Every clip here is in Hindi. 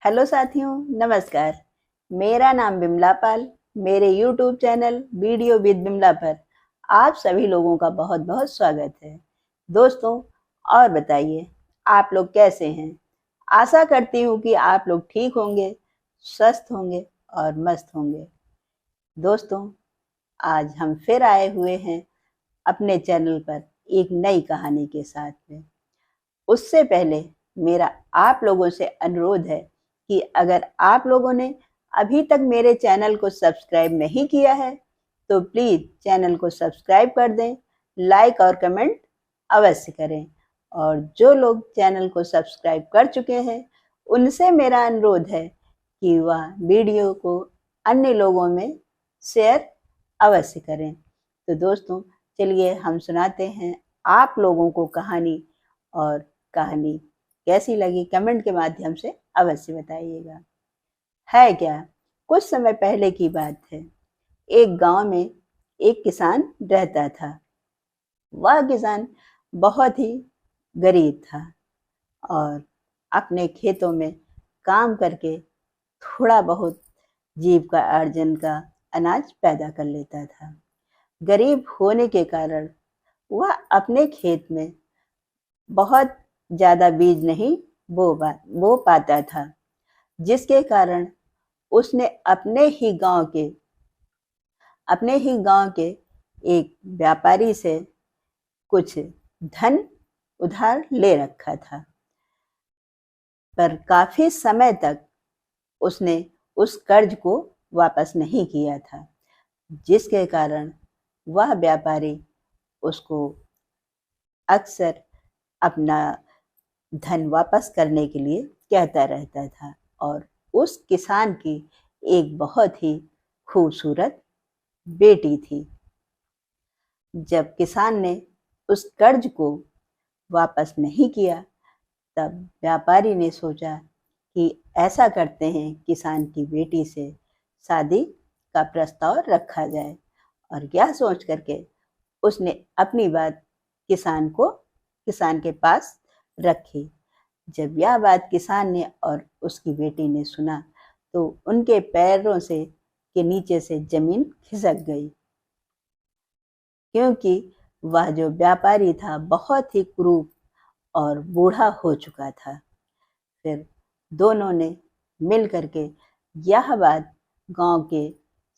हेलो साथियों, नमस्कार। मेरा नाम बिमला पाल। मेरे YouTube channel video with Bimla पर आप सभी लोगों का बहुत बहुत स्वागत है। दोस्तों, और बताइए आप लोग कैसे हैं। आशा करती हूँ कि आप लोग ठीक होंगे, स्वस्थ होंगे और मस्त होंगे। दोस्तों, आज हम फिर आए हुए हैं अपने चैनल पर एक नई कहानी के साथ में। उससे पहले मेरा आप लोगों से अनुरोध है कि अगर आप लोगों ने अभी तक मेरे चैनल को सब्सक्राइब नहीं किया है तो प्लीज़ चैनल को सब्सक्राइब कर दें, लाइक और कमेंट अवश्य करें। और जो लोग चैनल को सब्सक्राइब कर चुके हैं उनसे मेरा अनुरोध है कि वह वीडियो को अन्य लोगों में शेयर अवश्य करें। तो दोस्तों, चलिए हम सुनाते हैं आप लोगों को कहानी। और कहानी कैसी लगी कमेंट के माध्यम से अवश्य बताइएगा। है क्या, कुछ समय पहले की बात है। एक गांव में एक किसान रहता था। वह किसान बहुत ही गरीब था और अपने खेतों में काम करके थोड़ा बहुत जीविका अर्जन का अनाज पैदा कर लेता था। गरीब होने के कारण वह अपने खेत में बहुत ज़्यादा बीज नहीं बो पाता था, जिसके कारण उसने अपने ही गांव के एक व्यापारी से कुछ धन उधार ले रखा था। पर काफी समय तक उसने उस कर्ज को वापस नहीं किया था, जिसके कारण वह व्यापारी उसको अक्सर अपना धन वापस करने के लिए कहता रहता था। और उस किसान की एक बहुत ही खूबसूरत बेटी थी। जब किसान ने उस कर्ज को वापस नहीं किया तब व्यापारी ने सोचा कि ऐसा करते हैं, किसान की बेटी से शादी का प्रस्ताव रखा जाए। और यह सोच करके उसने अपनी बात किसान के पास रखी। जब यह बात किसान ने और उसकी बेटी ने सुना तो उनके पैरों से के नीचे से जमीन खिसक गई, क्योंकि वह जो व्यापारी था बहुत ही क्रूर और बूढ़ा हो चुका था। फिर दोनों ने मिल करके यह बात गांव के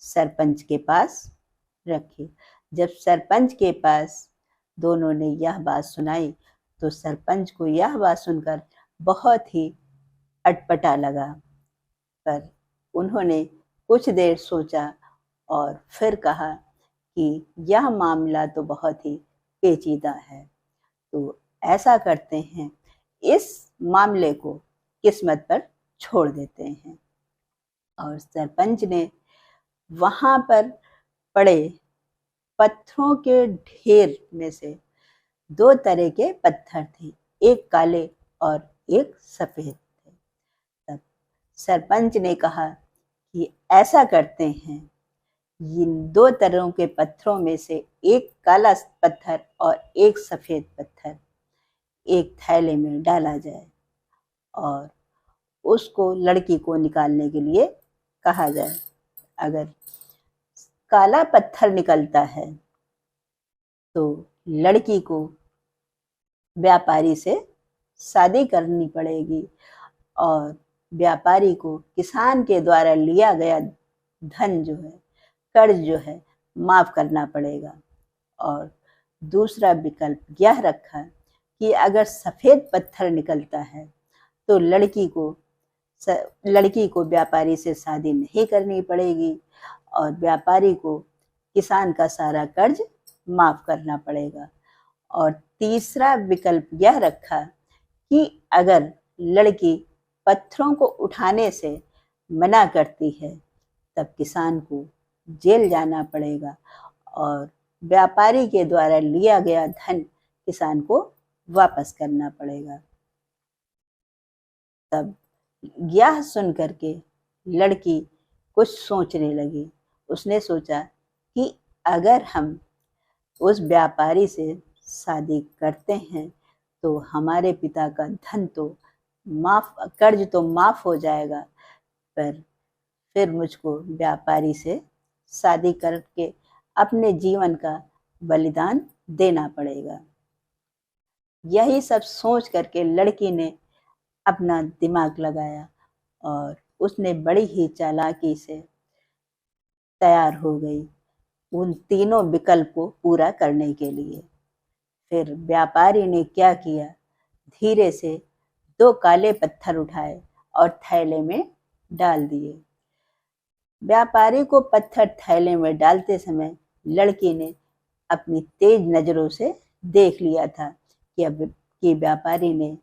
सरपंच के पास रखी। जब सरपंच के पास दोनों ने यह बात सुनाई तो सरपंच को यह बात सुनकर बहुत ही अटपटा लगा। पर उन्होंने कुछ देर सोचा और फिर कहा कि यह मामला तो बहुत ही पेचीदा है, तो ऐसा करते हैं, इस मामले को किस्मत पर छोड़ देते हैं। और सरपंच ने वहां पर पड़े पत्थरों के ढेर में से दो तरह के पत्थर थे, एक काले और एक सफेद थे। तब सरपंच ने कहा कि ऐसा करते हैं, इन दो तरह के पत्थरों में से एक काला पत्थर और एक सफेद पत्थर एक थैले में डाला जाए और उसको लड़की को निकालने के लिए कहा जाए। अगर काला पत्थर निकलता है तो लड़की को व्यापारी से शादी करनी पड़ेगी और व्यापारी को किसान के द्वारा लिया गया धन जो है, कर्ज जो है, माफ करना पड़ेगा। और दूसरा विकल्प यह रखा कि अगर सफेद पत्थर निकलता है तो लड़की को व्यापारी से शादी नहीं करनी पड़ेगी और व्यापारी को किसान का सारा कर्ज माफ करना पड़ेगा। और तीसरा विकल्प यह रखा कि अगर लड़की पत्थरों को उठाने से मना करती है तब किसान को जेल जाना पड़ेगा और व्यापारी के द्वारा लिया गया धन किसान को वापस करना पड़ेगा। तब यह सुन करके लड़की कुछ सोचने लगी। उसने सोचा कि अगर हम उस व्यापारी से शादी करते हैं तो हमारे पिता का धन तो कर्ज तो माफ हो जाएगा, पर फिर मुझको व्यापारी से शादी करके अपने जीवन का बलिदान देना पड़ेगा। यही सब सोच करके लड़की ने अपना दिमाग लगाया और उसने बड़ी ही चालाकी से तैयार हो गई उन तीनों विकल्प को पूरा करने के लिए। फिर व्यापारी ने क्या किया, धीरे से 2 काले पत्थर उठाए और थैले में डाल दिए। व्यापारी को पत्थर थैले में डालते समय लड़की ने अपनी तेज नजरों से देख लिया था कि व्यापारी ने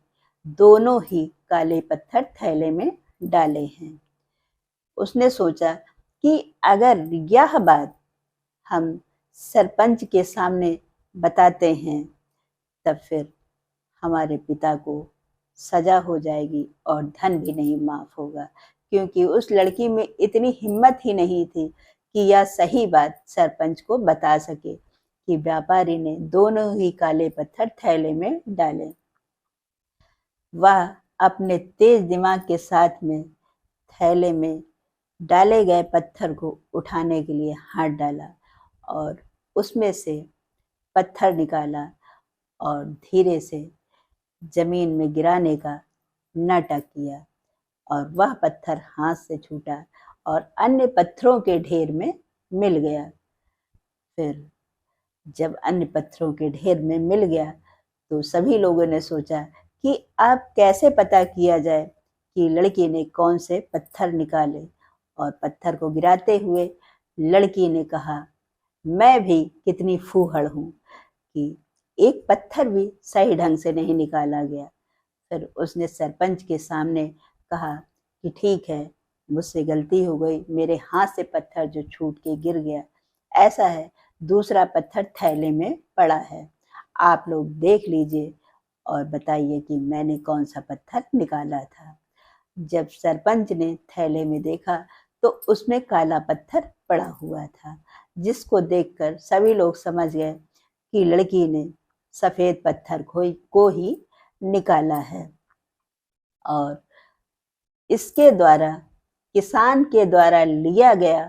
दोनों ही काले पत्थर थैले में डाले हैं। उसने सोचा कि अगर यह बात हम सरपंच के सामने बताते हैं तब फिर हमारे पिता को सजा हो जाएगी और धन भी नहीं माफ होगा, क्योंकि उस लड़की में इतनी हिम्मत ही नहीं थी कि यह सही बात सरपंच को बता सके कि व्यापारी ने दोनों ही काले पत्थर थैले में डाले। वह अपने तेज दिमाग के साथ में थैले में डाले गए पत्थर को उठाने के लिए हाथ डाला और उसमें से पत्थर निकाला और धीरे से जमीन में गिराने का नाटक किया और वह पत्थर हाथ से छूटा और अन्य पत्थरों के ढेर में मिल गया। फिर जब अन्य पत्थरों के ढेर में मिल गया तो सभी लोगों ने सोचा कि अब कैसे पता किया जाए कि लड़की ने कौन से पत्थर निकाले। और पत्थर को गिराते हुए लड़की ने कहा, मैं भी कितनी फूहड़ हूँ कि एक पत्थर भी सही ढंग से नहीं निकाला गया। फिर उसने सरपंच के सामने कहा कि ठीक है, मुझसे गलती हो गई, मेरे हाथ से पत्थर जो छूट के गिर गया, ऐसा है, दूसरा पत्थर थैले में पड़ा है, आप लोग देख लीजिए और बताइए कि मैंने कौन सा पत्थर निकाला था। जब सरपंच ने थैले में देखा तो उसमें काला पत्थर पड़ा हुआ था, जिसको देखकर सभी लोग समझ गए कि लड़की ने सफेद पत्थर को ही निकाला है। और इसके द्वारा किसान के द्वारा लिया गया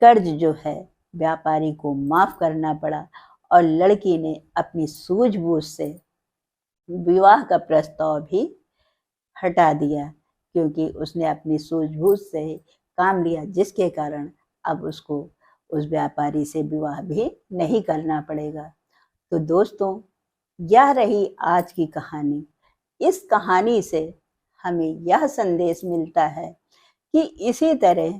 कर्ज जो है व्यापारी को माफ करना पड़ा और लड़की ने अपनी सूझबूझ से विवाह का प्रस्ताव भी हटा दिया, क्योंकि उसने अपनी सूझबूझ से काम लिया, जिसके कारण अब उसको उस व्यापारी से विवाह भी नहीं करना पड़ेगा। तो दोस्तों, यह रही आज की कहानी। इस कहानी से हमें यह संदेश मिलता है कि इसी तरह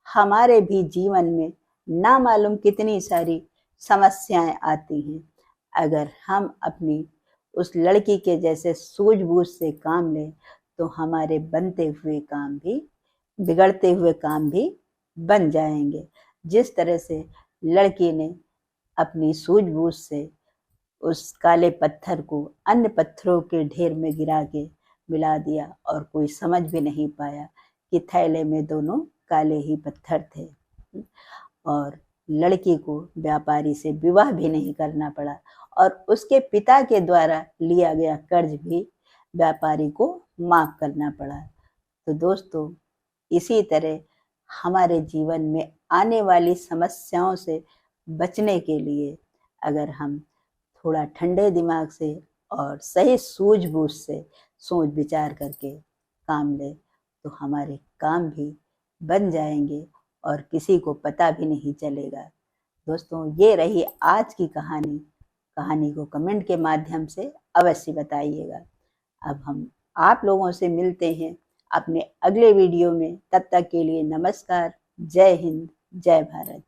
हमारे भी जीवन में ना मालूम कितनी सारी समस्याएं आती हैं। अगर हम अपनी उस लड़की के जैसे सूझबूझ से काम लें तो हमारे बनते हुए काम भी, बिगड़ते हुए काम भी बन जाएंगे। जिस तरह से लड़की ने अपनी सूझबूझ से उस काले पत्थर को अन्य पत्थरों के ढेर में गिरा के मिला दिया और कोई समझ भी नहीं पाया कि थैले में दोनों काले ही पत्थर थे, और लड़की को व्यापारी से विवाह भी नहीं करना पड़ा और उसके पिता के द्वारा लिया गया कर्ज भी व्यापारी को माफ करना पड़ा। तो दोस्तों, इसी तरह हमारे जीवन में आने वाली समस्याओं से बचने के लिए अगर हम थोड़ा ठंडे दिमाग से और सही सूझबूझ से सोच विचार करके काम लें तो हमारे काम भी बन जाएंगे और किसी को पता भी नहीं चलेगा। दोस्तों, ये रही आज की कहानी। कहानी को कमेंट के माध्यम से अवश्य बताइएगा। अब हम आप लोगों से मिलते हैं अपने अगले वीडियो में। तब तक के लिए नमस्कार। जय हिंद, जय भारत।